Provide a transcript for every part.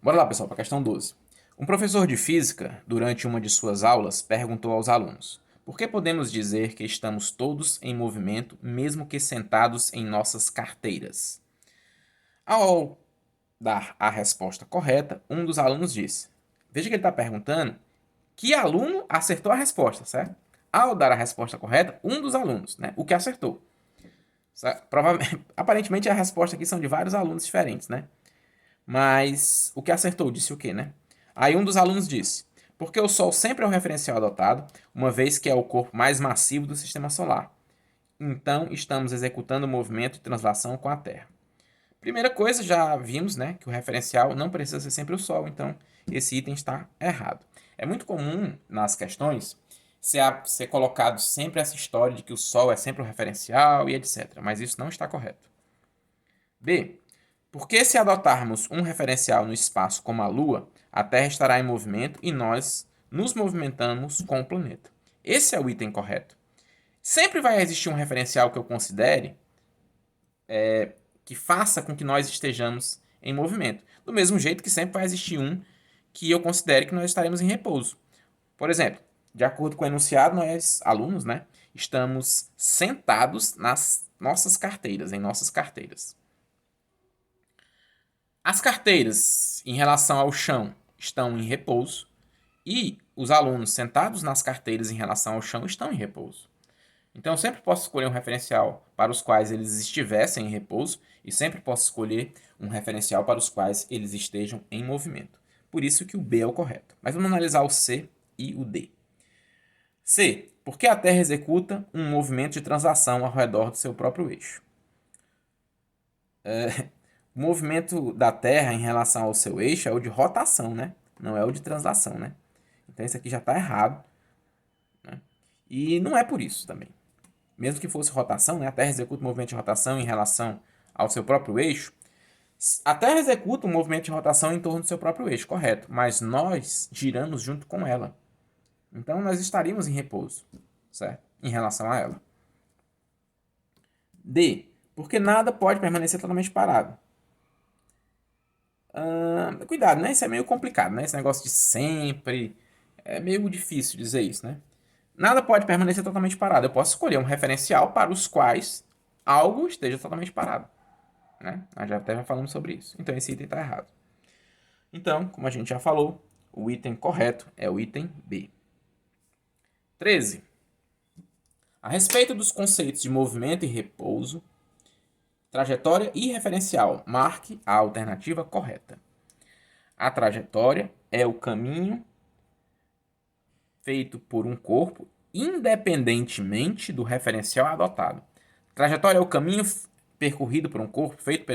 Bora lá, pessoal, para a questão 12. Um professor de física, durante uma de suas aulas, perguntou aos alunos: por que podemos dizer que estamos todos em movimento, mesmo que sentados em nossas carteiras? Ao dar a resposta correta, um dos alunos disse: veja que ele está perguntando que aluno acertou a resposta, certo? Ao dar a resposta correta, um dos alunos, né? O que acertou. Provavelmente, aparentemente a resposta aqui são de vários alunos diferentes, né? Mas o que acertou disse o quê, né? Aí um dos alunos disse: porque o Sol sempre é o referencial adotado, uma vez que é o corpo mais massivo do sistema solar. Então estamos executando o movimento de translação com a Terra. Primeira coisa, já vimos, né, que o referencial não precisa ser sempre o Sol, então esse item está errado. É muito comum nas questões ser colocado sempre essa história de que o Sol é sempre o referencial e etc. Mas isso não está correto. B. Porque se adotarmos um referencial no espaço como a Lua, a Terra estará em movimento e nós nos movimentamos com o planeta. Esse é o item correto. Sempre vai existir um referencial que eu considere que faça com que nós estejamos em movimento. Do mesmo jeito que sempre vai existir um que eu considere que nós estaremos em repouso. Por exemplo, de acordo com o enunciado, nós, alunos, né, estamos sentados nas nossas carteiras, em nossas carteiras. As carteiras, em relação ao chão, estão em repouso e os alunos sentados nas carteiras em relação ao chão estão em repouso. Então, eu sempre posso escolher um referencial para os quais eles estivessem em repouso e sempre posso escolher um referencial para os quais eles estejam em movimento. Por isso que o B é o correto. Mas vamos analisar o C e o D. C. Por que a Terra executa um movimento de translação ao redor do seu próprio eixo? O movimento da Terra em relação ao seu eixo é o de rotação, né? Não é o de translação, né? Então isso aqui já está errado, né? E não é por isso também. Mesmo que fosse rotação, né? A Terra executa um movimento de rotação em relação ao seu próprio eixo. A Terra executa um movimento de rotação em torno do seu próprio eixo, correto? Mas nós giramos junto com ela. Então nós estaríamos em repouso, certo? Em relação a ela. D. Porque nada pode permanecer totalmente parado. Cuidado, né? Isso é meio complicado, né? Esse negócio de sempre. É meio difícil dizer isso, né? Nada pode permanecer totalmente parado. Eu posso escolher um referencial para os quais algo esteja totalmente parado, né? Nós já até falamos sobre isso. Então esse item está errado. Então, como a gente já falou, o item correto é o item B. 13. A respeito dos conceitos de movimento e repouso, trajetória e referencial, marque a alternativa correta. A trajetória é o caminho feito por um corpo independentemente do referencial adotado. Trajetória é o caminho percorrido por um corpo, feito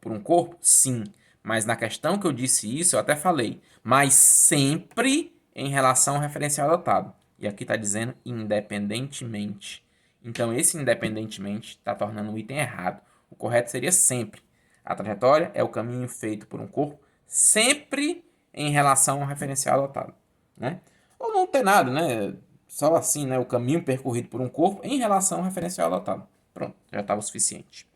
por um corpo? Sim. Mas na questão que eu disse isso, eu até falei. Mas sempre em relação ao referencial adotado. E aqui está dizendo independentemente. Então esse independentemente está tornando o item errado. O correto seria sempre. A trajetória é o caminho feito por um corpo sempre em relação ao referencial adotado, né? Ou não ter nada, né? Só assim, né? O caminho percorrido por um corpo em relação ao referencial adotado. Pronto, já estava o suficiente.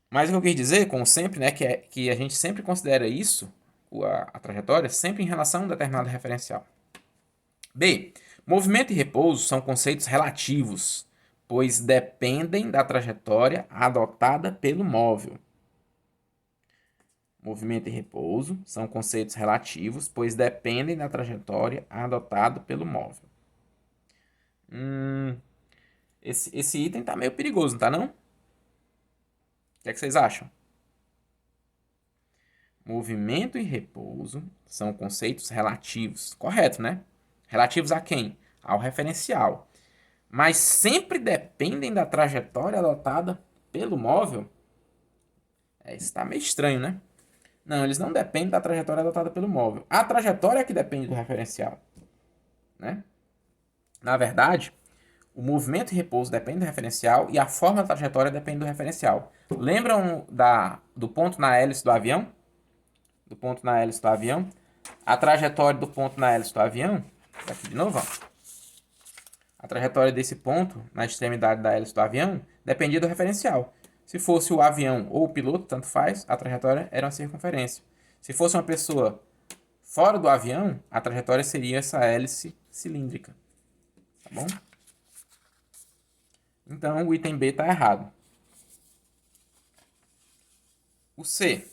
Mas o que eu quis dizer, como sempre, né, que a gente sempre considera isso, a trajetória, sempre em relação a um determinado referencial. B. Movimento e repouso são conceitos relativos, pois dependem da trajetória adotada pelo móvel. Movimento e repouso são conceitos relativos, pois dependem da trajetória adotada pelo móvel. Esse item tá meio perigoso, não tá não? O que é que vocês acham? Movimento e repouso são conceitos relativos. Correto, né? Relativos a quem? Ao referencial. Mas sempre dependem da trajetória adotada pelo móvel? Isso está meio estranho, né? Não, eles não dependem da trajetória adotada pelo móvel. A trajetória é que depende do referencial, né? Na verdade, o movimento e repouso dependem do referencial e a forma da trajetória depende do referencial. Lembram do ponto na hélice do avião? Do ponto na hélice do avião? A trajetória do ponto na hélice do avião, aqui de novo, ó. A trajetória desse ponto na extremidade da hélice do avião dependia do referencial. Se fosse o avião ou o piloto, tanto faz, a trajetória era uma circunferência. Se fosse uma pessoa fora do avião, a trajetória seria essa hélice cilíndrica. Tá bom? Então, o item B está errado. O C.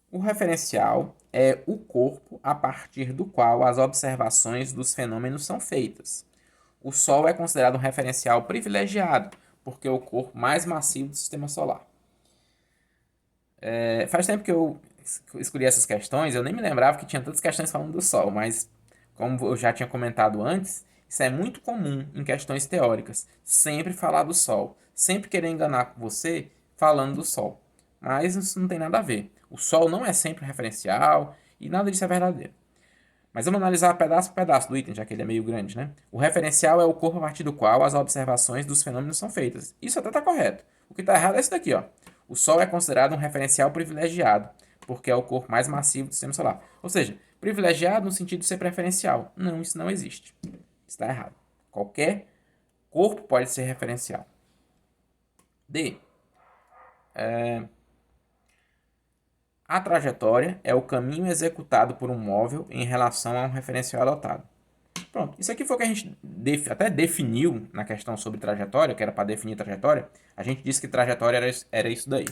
O referencial é o corpo a partir do qual as observações dos fenômenos são feitas. O Sol é considerado um referencial privilegiado, porque é o corpo mais massivo do Sistema Solar. Faz tempo que eu escolhi essas questões, eu nem me lembrava que tinha tantas questões falando do Sol, mas como eu já tinha comentado antes, isso é muito comum em questões teóricas. Sempre falar do Sol, sempre querer enganar você falando do Sol. Mas isso não tem nada a ver. O Sol não é sempre referencial e nada disso é verdadeiro. Mas vamos analisar pedaço por pedaço do item, já que ele é meio grande, né? O referencial é o corpo a partir do qual as observações dos fenômenos são feitas. Isso até está correto. O que está errado é isso daqui, ó. O Sol é considerado um referencial privilegiado, porque é o corpo mais massivo do Sistema Solar. Ou seja, privilegiado no sentido de ser preferencial. Não, isso não existe. Isso está errado. Qualquer corpo pode ser referencial. D. A trajetória é o caminho executado por um móvel em relação a um referencial adotado. Pronto, isso aqui foi o que a gente até definiu na questão sobre trajetória, que era para definir trajetória. A gente disse que trajetória era isso daí.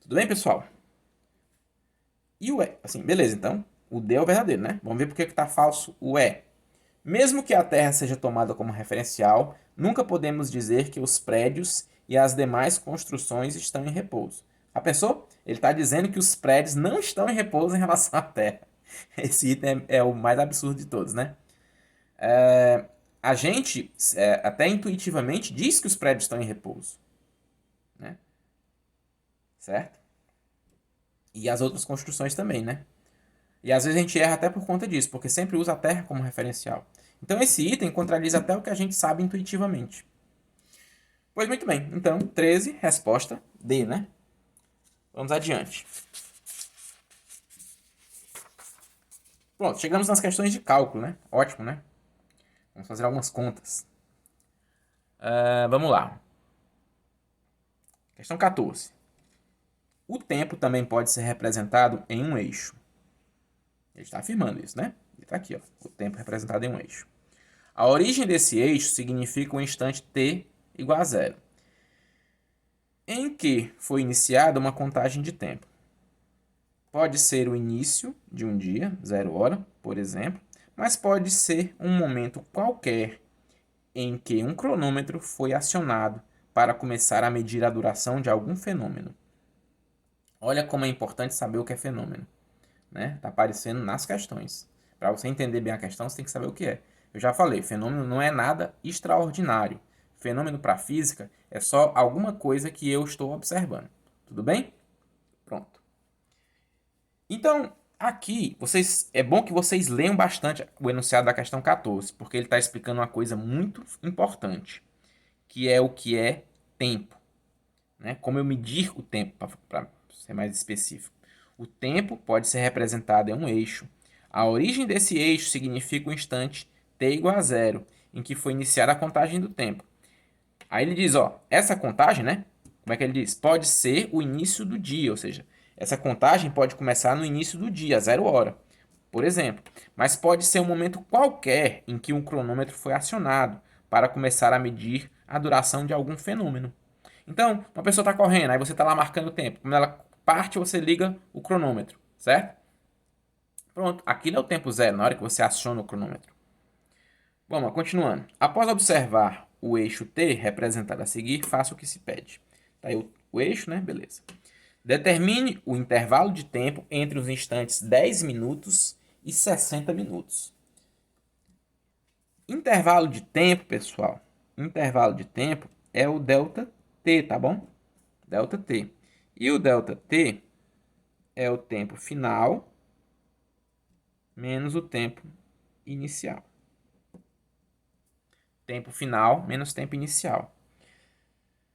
Tudo bem, pessoal? E o E? Assim, beleza, então. O D é o verdadeiro, né? Vamos ver por que está falso o E. Mesmo que a Terra seja tomada como referencial, nunca podemos dizer que os prédios e as demais construções estão em repouso. Já pensou? Ele está dizendo que os prédios não estão em repouso em relação à Terra. Esse item é o mais absurdo de todos, né? A gente, até intuitivamente, diz que os prédios estão em repouso. Né? Certo? E as outras construções também, né? E às vezes a gente erra até por conta disso, porque sempre usa a Terra como referencial. Então esse item contradiz até o que a gente sabe intuitivamente. Pois muito bem, então 13, resposta D, né? Vamos adiante. Pronto, chegamos nas questões de cálculo, né? Ótimo, né? Vamos fazer algumas contas. Vamos lá. Questão 14. O tempo também pode ser representado em um eixo. Ele está afirmando isso, né? Ele está aqui, ó. O tempo representado em um eixo. A origem desse eixo significa um instante t igual a zero, em que foi iniciada uma contagem de tempo. Pode ser o início de um dia, 0 hora, por exemplo, mas pode ser um momento qualquer em que um cronômetro foi acionado para começar a medir a duração de algum fenômeno. Olha como é importante saber o que é fenômeno. Né? Tá aparecendo nas questões. Para você entender bem a questão, você tem que saber o que é. Eu já falei, fenômeno não é nada extraordinário. Fenômeno para física é só alguma coisa que eu estou observando. Tudo bem? Pronto. Então, aqui, é bom que vocês leiam bastante o enunciado da questão 14, porque ele está explicando uma coisa muito importante, que é o que é tempo. Né? Como eu medir o tempo, para ser mais específico. O tempo pode ser representado em um eixo. A origem desse eixo significa o instante t igual a zero, em que foi iniciada a contagem do tempo. Aí ele diz, ó, essa contagem, né? Como é que ele diz? Pode ser o início do dia, ou seja, essa contagem pode começar no início do dia, 0 hora, por exemplo. Mas pode ser um momento qualquer em que um cronômetro foi acionado para começar a medir a duração de algum fenômeno. Então, uma pessoa está correndo, aí você está lá marcando o tempo. Quando ela parte, você liga o cronômetro, certo? Pronto, aquilo é o tempo zero, na hora que você aciona o cronômetro. Vamos, continuando. Após observar o eixo T representado a seguir, faça o que se pede. Tá aí o eixo, né? Beleza. Determine o intervalo de tempo entre os instantes 10 minutos e 60 minutos. Intervalo de tempo, pessoal, intervalo de tempo é o delta T, tá bom? Delta T. E o delta T é o tempo final menos o tempo inicial. Tempo final menos tempo inicial.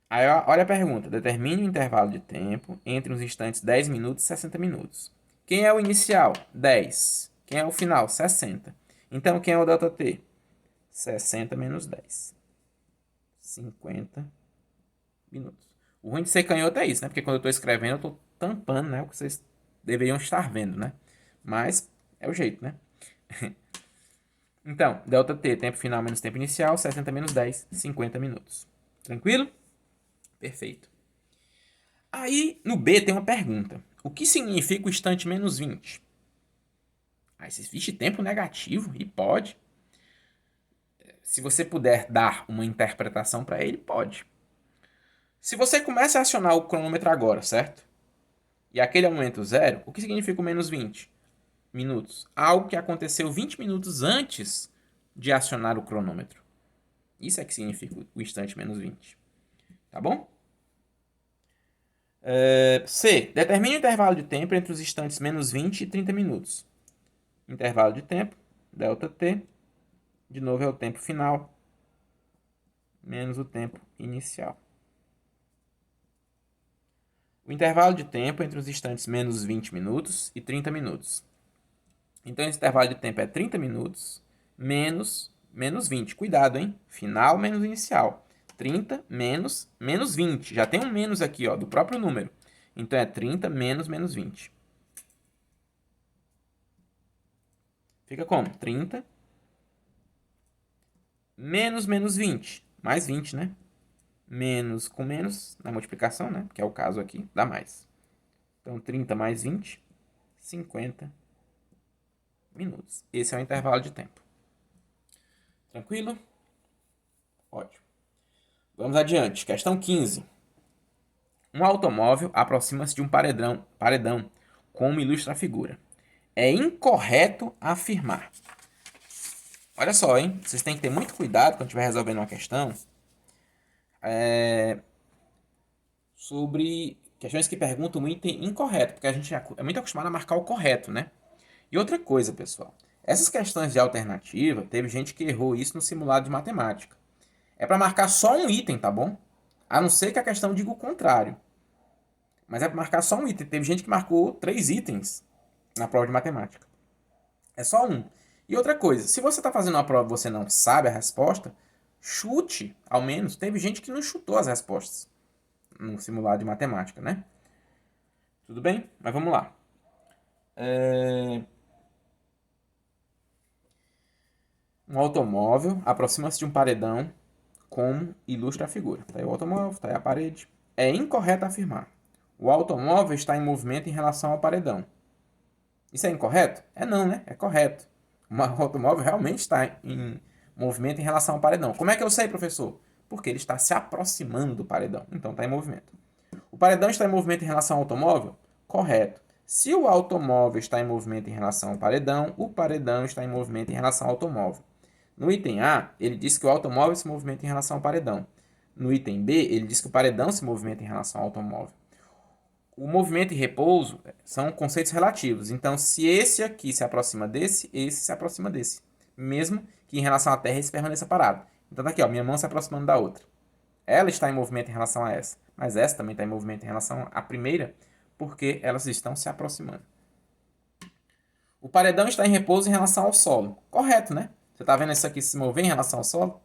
Aí olha a pergunta. Determine o intervalo de tempo entre os instantes 10 minutos e 60 minutos. Quem é o inicial? 10. Quem é o final? 60. Então, quem é o delta T? 60 menos 10. 50 minutos. O ruim de ser canhoto é isso, né? Porque quando eu estou escrevendo, eu estou tampando, né? O que vocês deveriam estar vendo, né? Mas é o jeito, né? Então, ΔT, tempo final menos tempo inicial, 60 menos 10, 50 minutos. Tranquilo? Perfeito. Aí, no B tem uma pergunta. O que significa o instante menos 20? Aí você existe tempo negativo? E pode. Se você puder dar uma interpretação para ele, pode. Se você começa a acionar o cronômetro agora, certo? E aquele é o momento zero, o que significa o menos 20 minutos? Algo que aconteceu 20 minutos antes de acionar o cronômetro. Isso é que significa o instante menos 20. Tá bom? C. Determine o intervalo de tempo entre os instantes menos 20 e 30 minutos. Intervalo de tempo, ΔT, de novo é o tempo final, menos o tempo inicial. O intervalo de tempo entre os instantes menos 20 minutos e 30 minutos. Então, esse intervalo de tempo é 30 minutos menos 20. Cuidado, hein? Final menos inicial. 30 menos 20. Já tem um menos aqui, ó, do próprio número. Então, é 30 menos 20. Fica como? 30 menos 20. Mais 20, né? Menos com menos, na multiplicação, né? Que é o caso aqui, dá mais. Então, 30 mais 20, 50 minutos. Esse é o intervalo de tempo. Tranquilo? Ótimo. Vamos adiante. Questão 15. Um automóvel aproxima-se de um paredão, como ilustra a figura. É incorreto afirmar. Olha só, hein? Vocês têm que ter muito cuidado quando estiver resolvendo uma questão sobre questões que perguntam um item incorreto, porque a gente é muito acostumado a marcar o correto, né? E outra coisa, pessoal. Essas questões de alternativa, teve gente que errou isso no simulado de matemática. É para marcar só um item, tá bom? A não ser que a questão diga o contrário. Mas é para marcar só um item. Teve gente que marcou 3 itens na prova de matemática. É só um. E outra coisa, se você está fazendo uma prova e você não sabe a resposta, chute, ao menos. Teve gente que não chutou as respostas no simulado de matemática, né? Tudo bem? Mas vamos lá. Um automóvel aproxima-se de um paredão, como ilustra a figura. Está aí o automóvel, está aí a parede. É incorreto afirmar. O automóvel está em movimento em relação ao paredão. Isso é incorreto? É não, né? É correto. O automóvel realmente está em movimento em relação ao paredão. Como é que eu sei, professor? Porque ele está se aproximando do paredão. Então está em movimento. O paredão está em movimento em relação ao automóvel? Correto. Se o automóvel está em movimento em relação ao paredão, o paredão está em movimento em relação ao automóvel. No item A, ele diz que o automóvel se movimenta em relação ao paredão. No item B, ele diz que o paredão se movimenta em relação ao automóvel. O movimento e repouso são conceitos relativos. Então, se esse aqui se aproxima desse, esse se aproxima desse. Mesmo que em relação à Terra esse permaneça parado. Então, tá aqui, ó, minha mão se aproximando da outra. Ela está em movimento em relação a essa. Mas essa também está em movimento em relação à primeira, porque elas estão se aproximando. O paredão está em repouso em relação ao solo. Correto, né? Você está vendo isso aqui se mover em relação ao solo?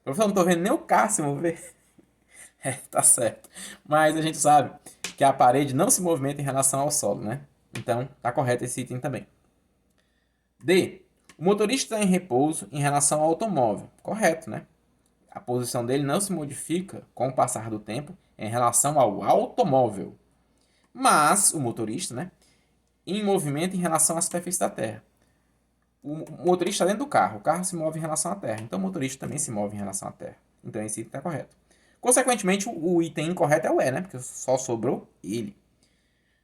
Professor, não estou vendo nem o carro se mover. É, tá certo. Mas a gente sabe que a parede não se movimenta em relação ao solo, né? Então, tá correto esse item também. D. O motorista está em repouso em relação ao automóvel. Correto, né? A posição dele não se modifica com o passar do tempo em relação ao automóvel. Mas o motorista, né? Em movimento em relação à superfície da Terra. O motorista está dentro do carro. O carro se move em relação à Terra. Então o motorista também se move em relação à Terra. Então esse item está correto. Consequentemente, o item incorreto é o E, né? Porque só sobrou ele.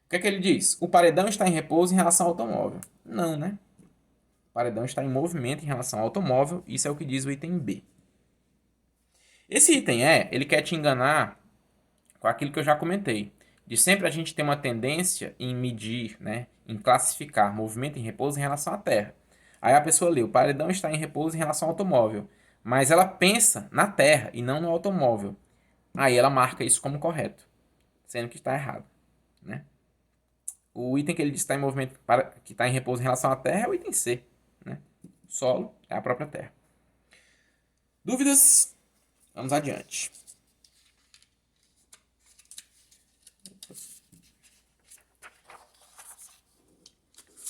O que é que ele diz? O paredão está em repouso em relação ao automóvel. Não, né? O paredão está em movimento em relação ao automóvel. Isso é o que diz o item B. Esse item E, ele quer te enganar com aquilo que eu já comentei. De sempre a gente ter uma tendência em medir, né? Em classificar movimento em repouso em relação à Terra. Aí a pessoa lê, o paredão está em repouso em relação ao automóvel. Mas ela pensa na Terra e não no automóvel. Aí ela marca isso como correto, sendo que está errado, né? O item que ele diz que está em movimento, que está em repouso em relação à Terra é o item C, né? Solo é a própria Terra. Dúvidas? Vamos adiante.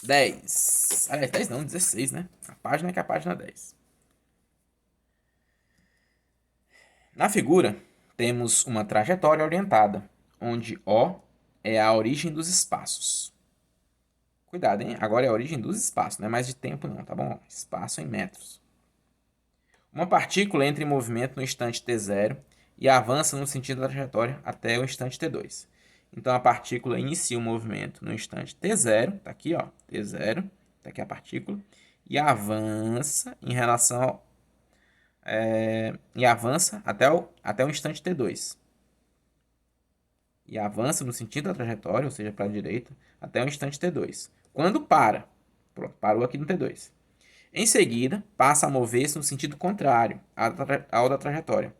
10. Aliás, 10 não, 16, né? A página que é a página 10. Na figura, temos uma trajetória orientada, onde O é a origem dos espaços. Cuidado, hein? Agora é a origem dos espaços, não é mais de tempo não, tá bom? Espaço em metros. Uma partícula entra em movimento no instante t0 e avança no sentido da trajetória até o instante t2. Então a partícula inicia o movimento no instante t0, tá aqui, ó, t0, tá aqui a partícula, e avança em relação ao, e avança até o instante t2. E avança no sentido da trajetória, ou seja, para a direita, até o instante t2. Quando para, pronto, parou aqui no t2. Em seguida, passa a mover-se no sentido contrário ao da trajetória,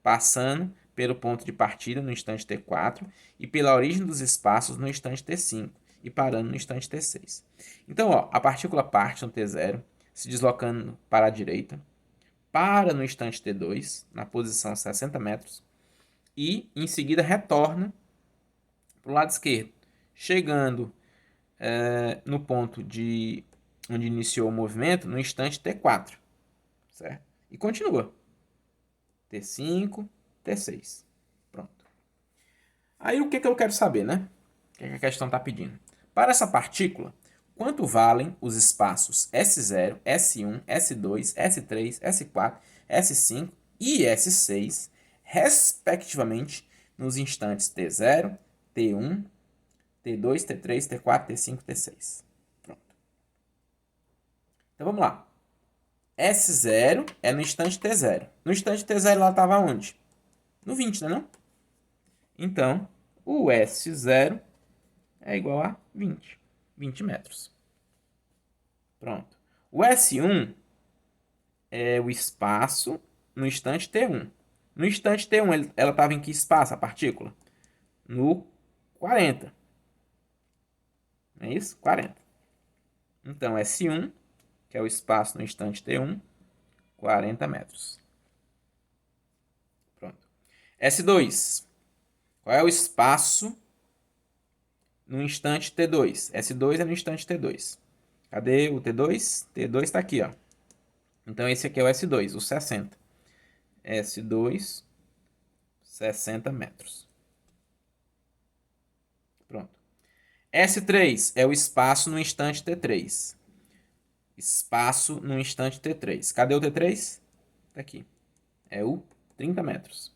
passando pelo ponto de partida no instante t4 e pela origem dos espaços no instante t5 e parando no instante t6. Então, ó, a partícula parte no t0, se deslocando para a direita, para no instante t2, na posição 60 metros, e em seguida retorna para o lado esquerdo, chegando no ponto de onde iniciou o movimento no instante t4, certo? E continua. T5, T6. Pronto. Aí o que eu quero saber, né? O que a questão está pedindo? Para essa partícula, quanto valem os espaços S0, S1, S2, S3, S4, S5 e S6, respectivamente, nos instantes T0, T1, T2, T3, T4, T5, T6. Pronto. Então vamos lá. S0 é no instante T0. No instante T0 ela estava onde? No 20, né não? Então, o S0 é igual a 20. 20 metros. Pronto. O S1 é o espaço no instante T1. No instante T1, ela estava em que espaço, a partícula? No 40. Não é isso? 40. Então, S1, que é o espaço no instante T1, 40 metros. Pronto. S2. Qual é o espaço no instante T2? S2 é no instante T2. Cadê o T2? T2 está aqui, ó. Então esse aqui é o S2, o 60. S2, 60 metros. Pronto. S3 é o espaço no instante T3. Espaço no instante T3. Cadê o T3? Está aqui. É o 30 metros.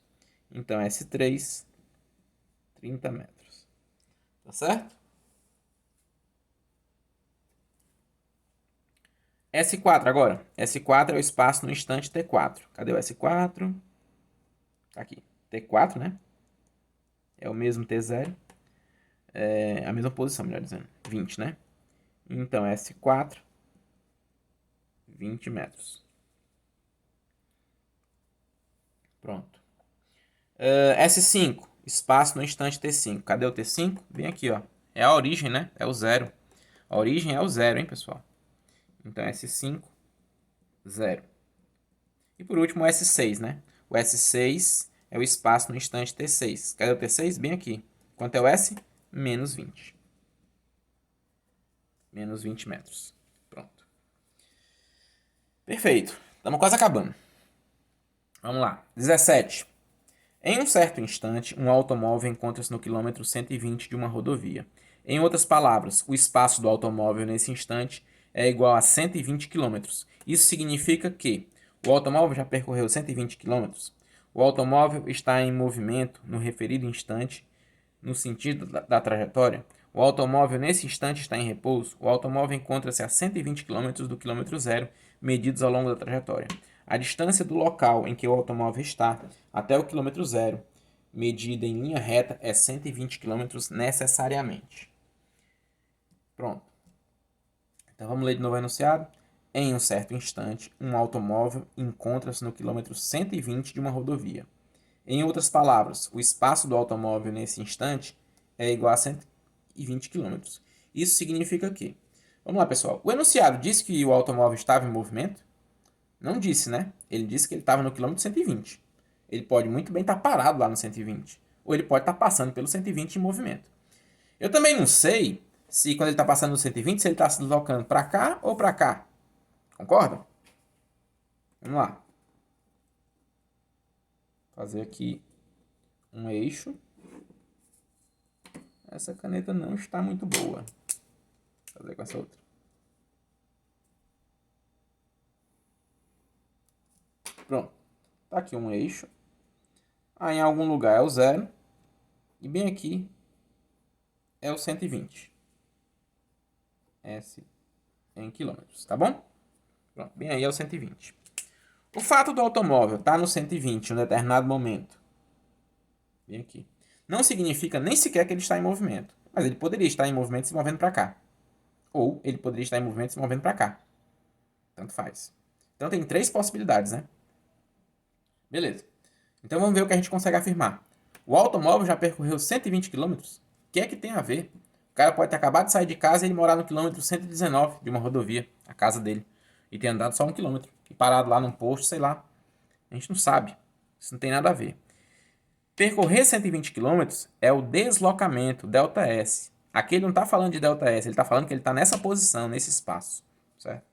Então S3, 30 metros. Tá certo? S4 agora. S4 é o espaço no instante T4. Cadê o S4? Tá aqui. T4, né? É o mesmo T0. É a mesma posição, melhor dizendo. 20, né? Então, S4, 20 metros. Pronto. S5, espaço no instante T5. Cadê o T5? Bem aqui, ó. É a origem, né? É o zero. A origem é o zero, hein, pessoal? Então, S5, 0. E por último, o S6, né? O S6 é o espaço no instante T6. Cadê o T6? Bem aqui. Quanto é o S? Menos 20. Menos 20 metros. Pronto. Perfeito. Estamos quase acabando. Vamos lá. 17. Em um certo instante, um automóvel encontra-se no quilômetro 120 de uma rodovia. Em outras palavras, o espaço do automóvel nesse instante é igual a 120 quilômetros. Isso significa que o automóvel já percorreu 120 quilômetros. O automóvel está em movimento no referido instante, no sentido da trajetória. O automóvel nesse instante está em repouso. O automóvel encontra-se a 120 quilômetros do quilômetro zero, medidos ao longo da trajetória. A distância do local em que o automóvel está até o quilômetro zero, medida em linha reta, é 120 quilômetros necessariamente. Pronto. Então vamos ler de novo o enunciado. Em um certo instante, um automóvel encontra-se no quilômetro 120 de uma rodovia. Em outras palavras, o espaço do automóvel nesse instante é igual a 120 quilômetros. Isso significa que... Vamos lá, pessoal. O enunciado disse que o automóvel estava em movimento? Não disse, né? Ele disse que ele estava no quilômetro 120. Ele pode muito bem estar parado lá no 120. Ou ele pode estar passando pelo 120 em movimento. Eu também não sei se quando ele está passando no 120, se ele está se deslocando para cá ou para cá. Concordam? Vamos lá. Fazer aqui um eixo. Essa caneta não está muito boa. Vou fazer com essa outra. Pronto. Tá aqui um eixo. Aí em algum lugar é o 0. E bem aqui é o 120. S em quilômetros, tá bom? Pronto, bem aí é o 120. O fato do automóvel estar no 120 em um determinado momento, bem aqui, não significa nem sequer que ele está em movimento. Mas ele poderia estar em movimento se movendo para cá. Ou ele poderia estar em movimento se movendo para cá. Tanto faz. Então tem 3 possibilidades, né? Beleza. Então vamos ver o que a gente consegue afirmar. O automóvel já percorreu 120 quilômetros? O que é que tem a ver? O cara pode ter acabado de sair de casa e ele morar no quilômetro 119 de uma rodovia, a casa dele, e ter andado só 1 quilômetro, e parado lá num posto, sei lá. A gente não sabe. Isso não tem nada a ver. Percorrer 120 quilômetros é o deslocamento, ΔS. Aqui ele não está falando de ΔS, ele está falando que ele está nessa posição, nesse espaço. Certo?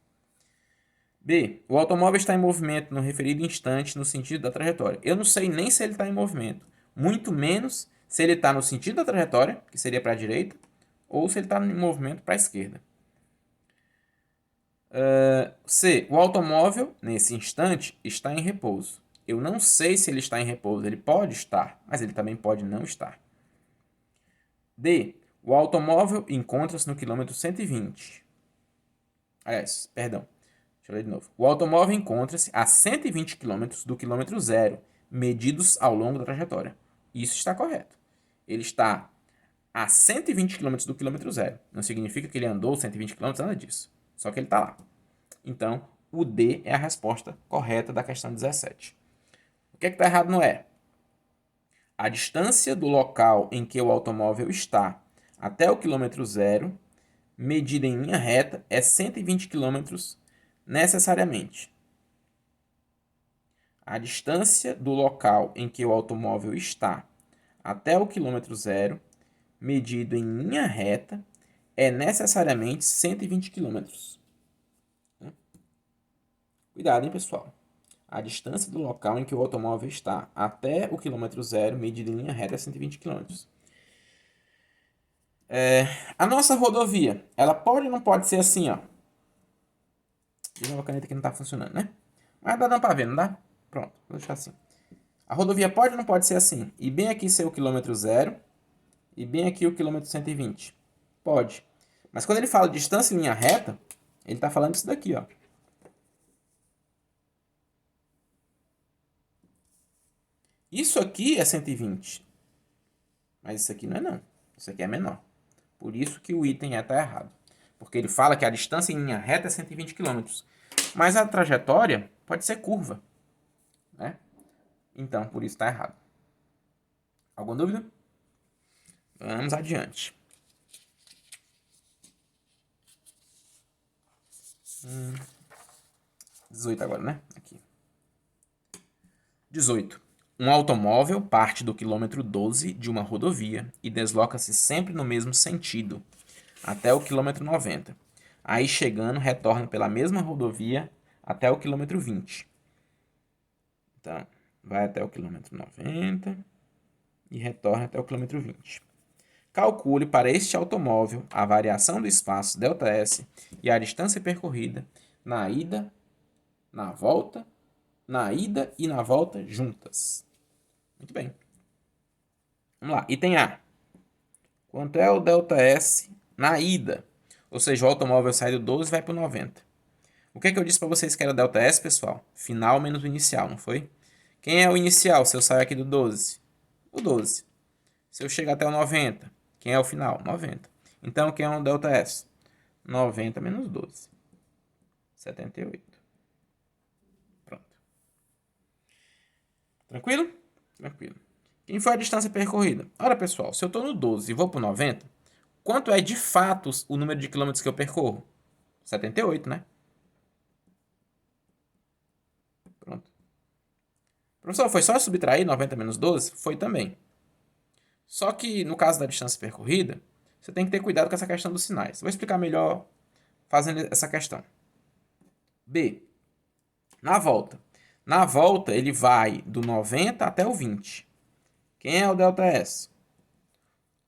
B. O automóvel está em movimento no referido instante no sentido da trajetória. Eu não sei nem se ele está em movimento. Muito menos se ele está no sentido da trajetória, que seria para a direita, ou se ele está em movimento para a esquerda. C. O automóvel, nesse instante, está em repouso. Eu não sei se ele está em repouso. Ele pode estar, mas ele também pode não estar. D. O automóvel encontra-se no quilômetro 120. Aliás, perdão. Deixa eu ler de novo. O automóvel encontra-se a 120 km do quilômetro zero, medidos ao longo da trajetória. Isso está correto. Ele está a 120 km do quilômetro zero. Não significa que ele andou 120 km, nada disso. Só que ele está lá. Então, o D é a resposta correta da questão 17. O que está errado no E? A distância do local em que o automóvel está até o quilômetro zero, medida em linha reta, é 120 km necessariamente. A distância do local em que o automóvel está até o quilômetro zero, medido em linha reta, é necessariamente 120 km. Cuidado, hein, pessoal? A distância do local em que o automóvel está até o quilômetro zero, medida em linha reta, é 120 km. A nossa rodovia, ela pode ou não pode ser assim, ó? De novo, a caneta aqui não está funcionando, né? Mas dá para ver, não dá? Pronto, vou deixar assim. A rodovia pode ou não pode ser assim? E bem aqui ser o quilômetro zero, e bem aqui o quilômetro 120. Pode. Mas quando ele fala distância em linha reta, ele está falando isso daqui, ó. Isso aqui é 120. Mas isso aqui não é não. Isso aqui é menor. Por isso que o item E está errado. Porque ele fala que a distância em linha reta é 120 km. Mas a trajetória pode ser curva. Né? Então, por isso está errado. Alguma dúvida? Vamos adiante. 18 agora, né? Aqui. 18. Um automóvel parte do quilômetro 12 de uma rodovia e desloca-se sempre no mesmo sentido, até o quilômetro 90. Aí chegando, retorna pela mesma rodovia até o quilômetro 20. Então, vai até o quilômetro 90 e retorna até o quilômetro 20. Calcule para este automóvel a variação do espaço ΔS e a distância percorrida na ida, na volta, na ida e na volta juntas. Muito bem. Vamos lá. Item A. Quanto é o ΔS na ida? Ou seja, o automóvel sai do 12 e vai para o 90. O que é que eu disse para vocês que era ΔS, pessoal? Final menos o inicial, não foi? Quem é o inicial se eu sair aqui do 12? O 12. Se eu chegar até o 90, quem é o final? 90. Então, quem é o ΔS? 90 menos 12. 78. Pronto. Tranquilo? Tranquilo. Quem foi a distância percorrida? Ora, pessoal, se eu estou no 12 e vou para o 90, quanto é de fato o número de quilômetros que eu percorro? 78, né? Pronto. Professor, foi só subtrair 90 menos 12? Foi também. Só que no caso da distância percorrida, você tem que ter cuidado com essa questão dos sinais. Vou explicar melhor fazendo essa questão. B. Na volta. Na volta, ele vai do 90 até o 20. Quem é o ΔS?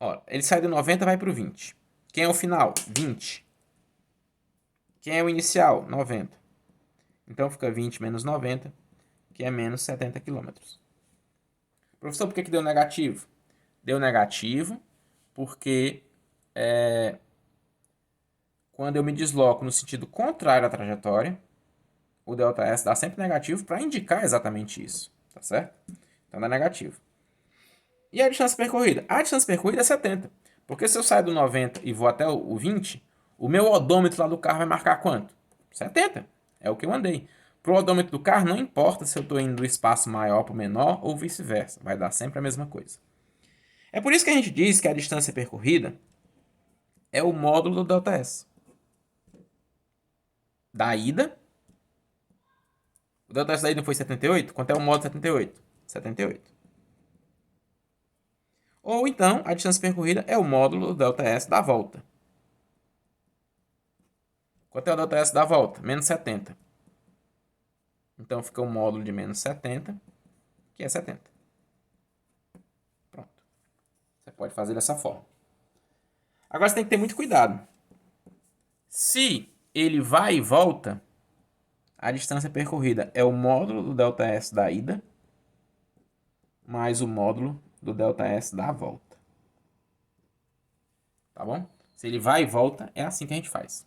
Ó, ele sai do 90 e vai para o 20. Quem é o final? 20. Quem é o inicial? 90. Então fica 20 menos 90, que é menos 70 km. Professor, por que deu negativo? Deu negativo porque quando eu me desloco no sentido contrário à trajetória, o ΔS dá sempre negativo para indicar exatamente isso, tá certo? Então dá negativo. E a distância percorrida? A distância percorrida é 70. Porque se eu saio do 90 e vou até o 20, o meu odômetro lá do carro vai marcar quanto? 70. É o que eu andei. Pro odômetro do carro, não importa se eu estou indo do espaço maior para o menor ou vice-versa. Vai dar sempre a mesma coisa. É por isso que a gente diz que a distância percorrida é o módulo do ΔS. Da ida. O ΔS da ida não foi 78? Quanto é o módulo de 78? 78. Ou então, a distância percorrida é o módulo do ΔS da volta. Quanto é o ΔS da volta? Menos 70. Então fica o módulo de menos 70, que é 70. Pronto. Você pode fazer dessa forma. Agora você tem que ter muito cuidado. Se ele vai e volta, a distância percorrida é o módulo do ΔS da ida mais o módulo do ΔS da volta. Tá bom? Se ele vai e volta, é assim que a gente faz.